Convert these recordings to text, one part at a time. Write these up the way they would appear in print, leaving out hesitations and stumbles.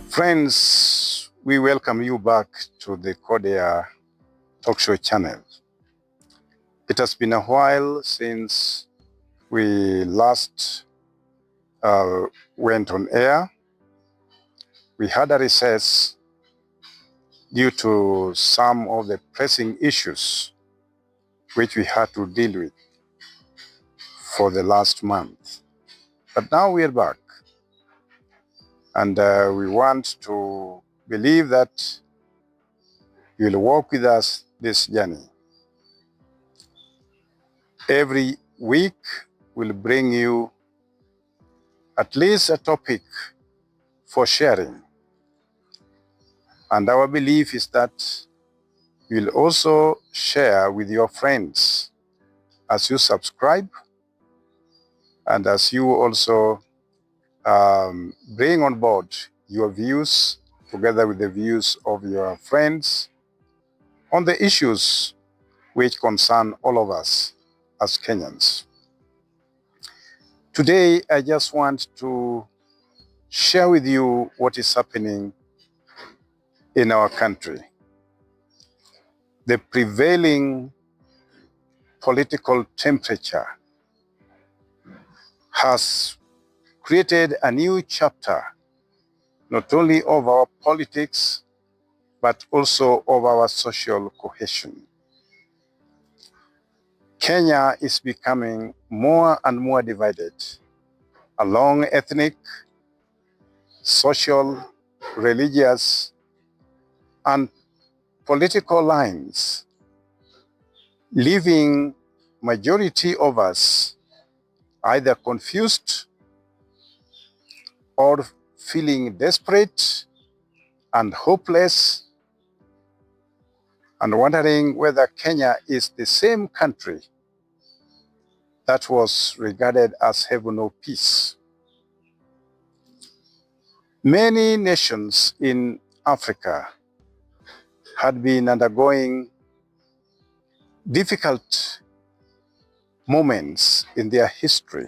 Friends, we welcome you back to the Kodia talk show channel. It has been a while since we last went on air. We had a recess due to some of the pressing issues which we had to deal with for the last month. But now we are back, and we want to believe that you will walk with us this journey. Every week we'll bring you at least a topic for sharing. And our belief is that you'll also share with your friends as you subscribe and as you also bring on board your views together with the views of your friends on the issues which concern all of us as Kenyans. Today, I just want to share with you what is happening in our country. The prevailing political temperature has created a new chapter, not only of our politics, but also of our social cohesion. Kenya is becoming more and more divided along ethnic, social, religious, and political lines, leaving majority of us either confused or feeling desperate and hopeless and wondering whether Kenya is the same country that was regarded as heaven of peace. Many nations in Africa had been undergoing difficult moments in their history,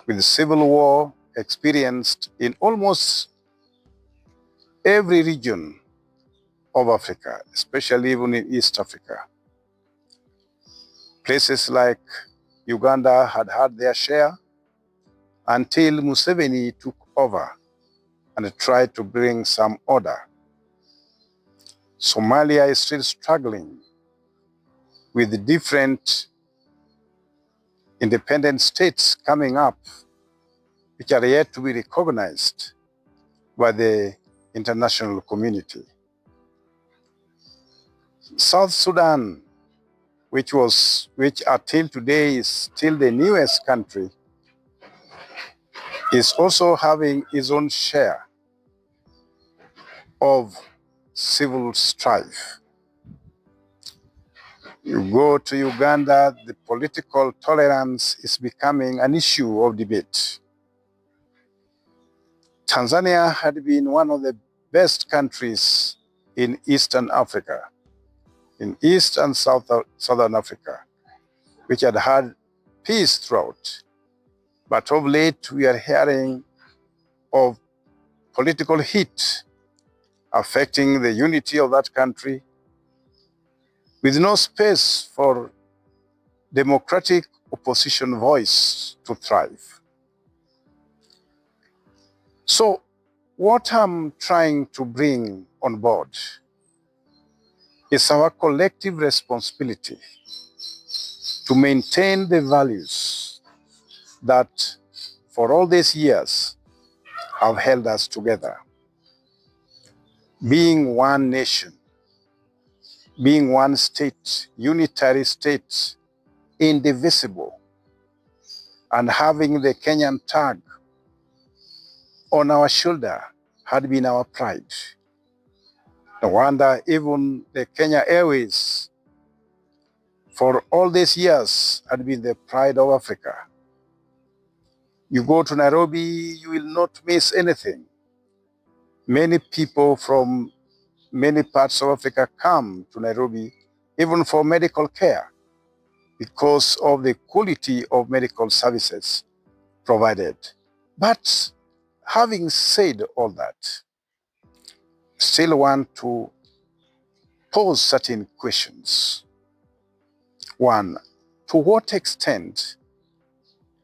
with civil war experienced in almost every region of Africa, especially even in East Africa. Places like Uganda had had their share until Museveni took over and tried to bring some order. Somalia is still struggling with different independent states coming up, which are yet to be recognized by the international community. South Sudan, which until today is still the newest country, is also having its own share of civil strife. You go to Uganda, the political tolerance is becoming an issue of debate. Tanzania had been one of the best countries in Eastern Africa, in East and Southern Africa, which had had peace throughout. But of late, we are hearing of political heat affecting the unity of that country, with no space for democratic opposition voice to thrive. So what I'm trying to bring on board is our collective responsibility to maintain the values that for all these years have held us together. Being one nation, being one state, unitary state, indivisible, and having the Kenyan tag on our shoulder had been our pride. No wonder even the Kenya Airways for all these years had been the pride of Africa. You go to Nairobi, you will not miss anything. Many people from many parts of Africa come to Nairobi even for medical care because of the quality of medical services provided. But having said all that, still want to pose certain questions. One, to what extent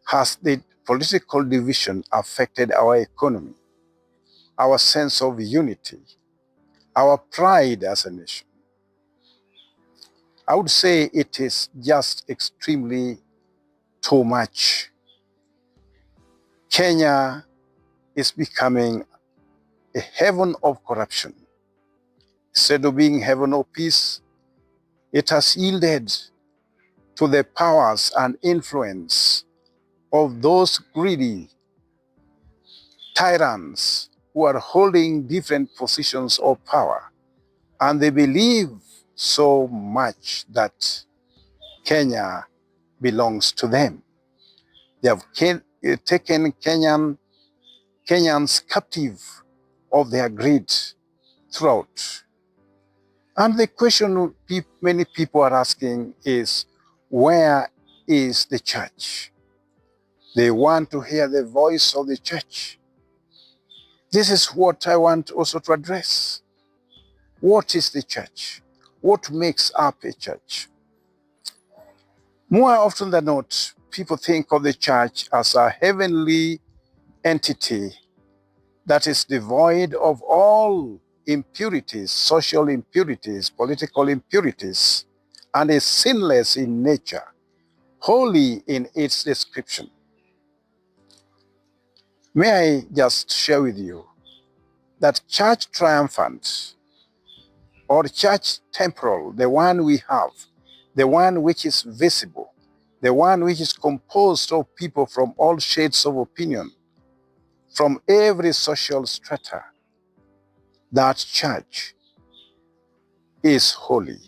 has the political division affected our economy, our sense of unity, our pride as a nation? I would say it is just extremely too much. Kenya is becoming a heaven of corruption. Instead of being heaven of peace, it has yielded to the powers and influence of those greedy tyrants who are holding different positions of power. And they believe so much that Kenya belongs to them. They have taken Kenyans captive of their greed throughout. And the question many people are asking is, where is the church? They want to hear the voice of the church. This is what I want also to address. What is the church? What makes up a church? More often than not, people think of the church as a heavenly entity that is devoid of all impurities, social impurities, political impurities, and is sinless in nature, holy in its description. May I just share with you that church triumphant or church temporal, the one we have, the one which is visible, the one which is composed of people from all shades of opinion, from every social strata, that church is holy,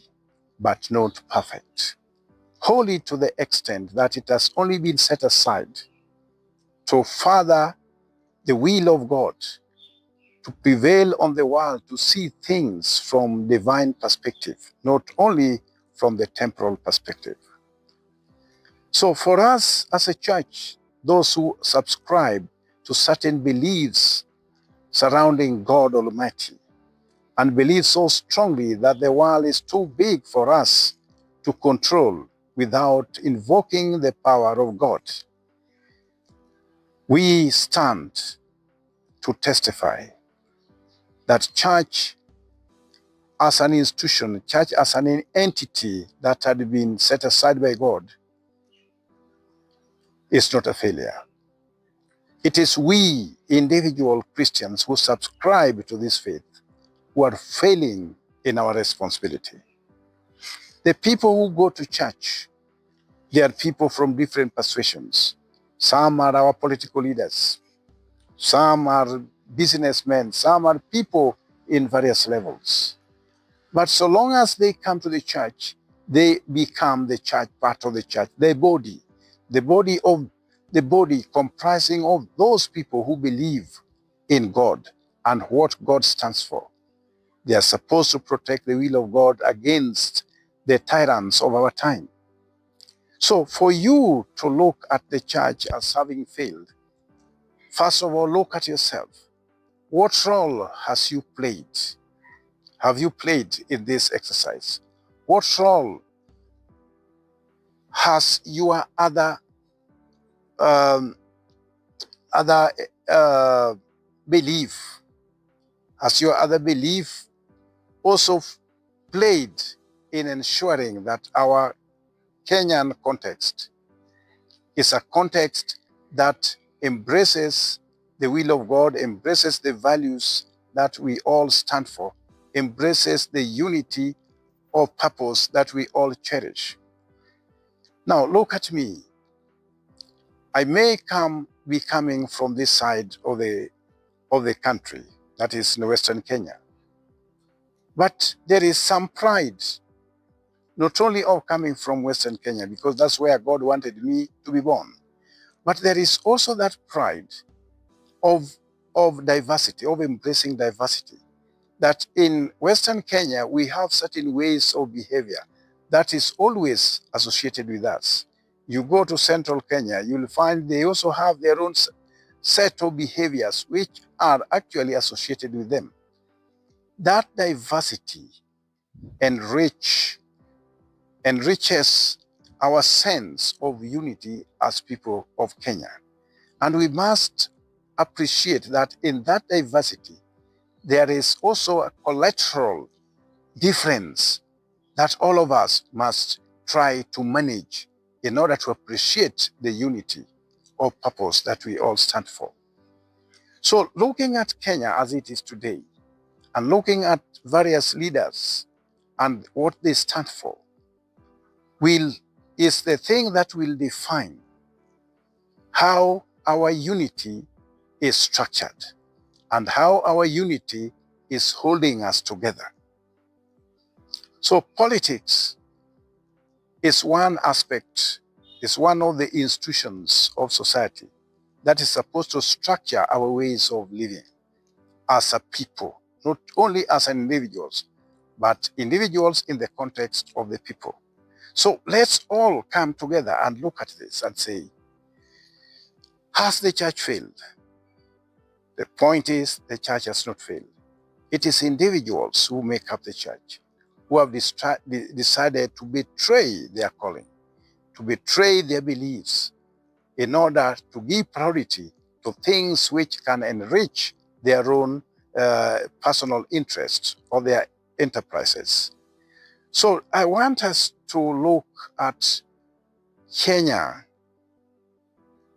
but not perfect. Holy to the extent that it has only been set aside to further the will of God, to prevail on the world, to see things from divine perspective, not only from the temporal perspective. So for us as a church, those who subscribe to certain beliefs surrounding God Almighty, and believe so strongly that the world is too big for us to control without invoking the power of God, we stand to testify that church as an institution, church as an entity that had been set aside by God, is not a failure. It is we, individual Christians who subscribe to this faith, who are failing in our responsibility. The people who go to church, they are people from different persuasions. Some are our political leaders. Some are businessmen. Some are people in various levels. But so long as they come to the church, they become the church, part of the church, the body comprising of those people who believe in God and what God stands for. They are supposed to protect the will of God against the tyrants of our time. So for you to look at the church as having failed, first of all, look at yourself. What role has you played? Have you played in this exercise? What role has your other belief, has your other belief also played in ensuring that our Kenyan context is a context that embraces the will of God, embraces the values that we all stand for, embraces the unity of purpose that we all cherish? Now, look at me. I may be coming from this side of the country, that is in Western Kenya. But there is some pride, not only of coming from Western Kenya, because that's where God wanted me to be born, but there is also that pride of diversity, of embracing diversity. That in Western Kenya, we have certain ways of behavior that is always associated with us. You go to Central Kenya, you'll find they also have their own set of behaviors which are actually associated with them. That diversity enriches our sense of unity as people of Kenya. And we must appreciate that in that diversity, there is also a collateral difference that all of us must try to manage in order to appreciate the unity of purpose that we all stand for. So looking at Kenya as it is today, and looking at various leaders and what they stand for, is the thing that will define how our unity is structured and how our unity is holding us together. So politics is one aspect, is one of the institutions of society that is supposed to structure our ways of living as a people, not only as individuals, but individuals in the context of the people. So let's all come together and look at this and say, has the church failed? The point is, the church has not failed. It is individuals who make up the church, who have decided to betray their calling, to betray their beliefs in order to give priority to things which can enrich their own personal interests or their enterprises. So I want us to look at Kenya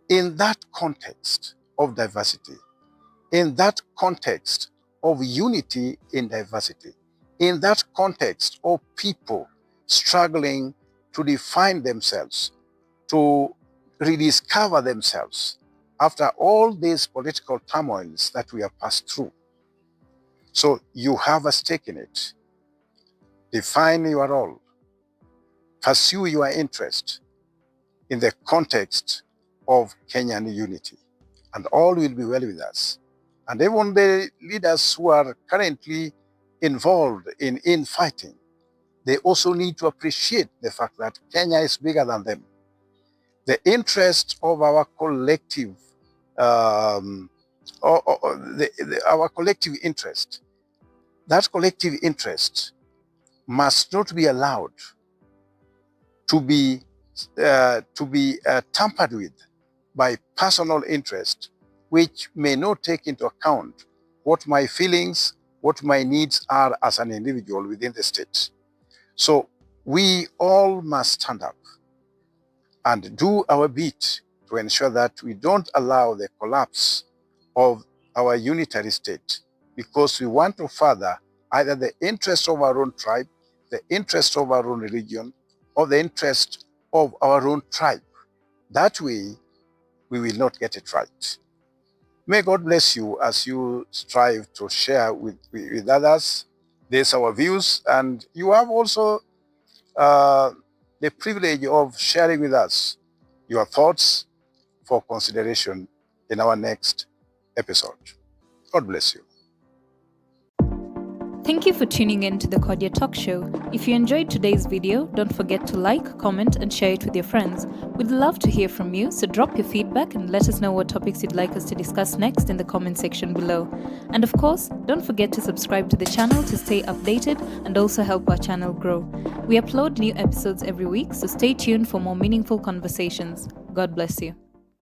in that context of diversity, in that context of unity in diversity, in that context of people struggling to define themselves, to rediscover themselves after all these political turmoils that we have passed through. So you have a stake in it. Define your role. Pursue your interest in the context of Kenyan unity, and all will be well with us. And even the leaders who are currently involved in infighting, they also need to appreciate the fact that Kenya is bigger than them. The interest of our collective, our collective interest, that collective interest must not be allowed to be tampered with by personal interest, which may not take into account what my feelings, what my needs are as an individual within the state. So we all must stand up and do our bit to ensure that we don't allow the collapse of our unitary state, because we want to further either the interest of our own tribe, the interest of our own religion, or the interest of our own tribe. That way, we will not get it right. May God bless you as you strive to share with others. These are our views, and you have also the privilege of sharing with us your thoughts for consideration in our next episode. God bless you. Thank you for tuning in to the Kodia Talk Show. If you enjoyed today's video, don't forget to like, comment, and share it with your friends. We'd love to hear from you, so drop your feedback and let us know what topics you'd like us to discuss next in the comment section below. And of course, don't forget to subscribe to the channel to stay updated and also help our channel grow. We upload new episodes every week, so stay tuned for more meaningful conversations. God bless you.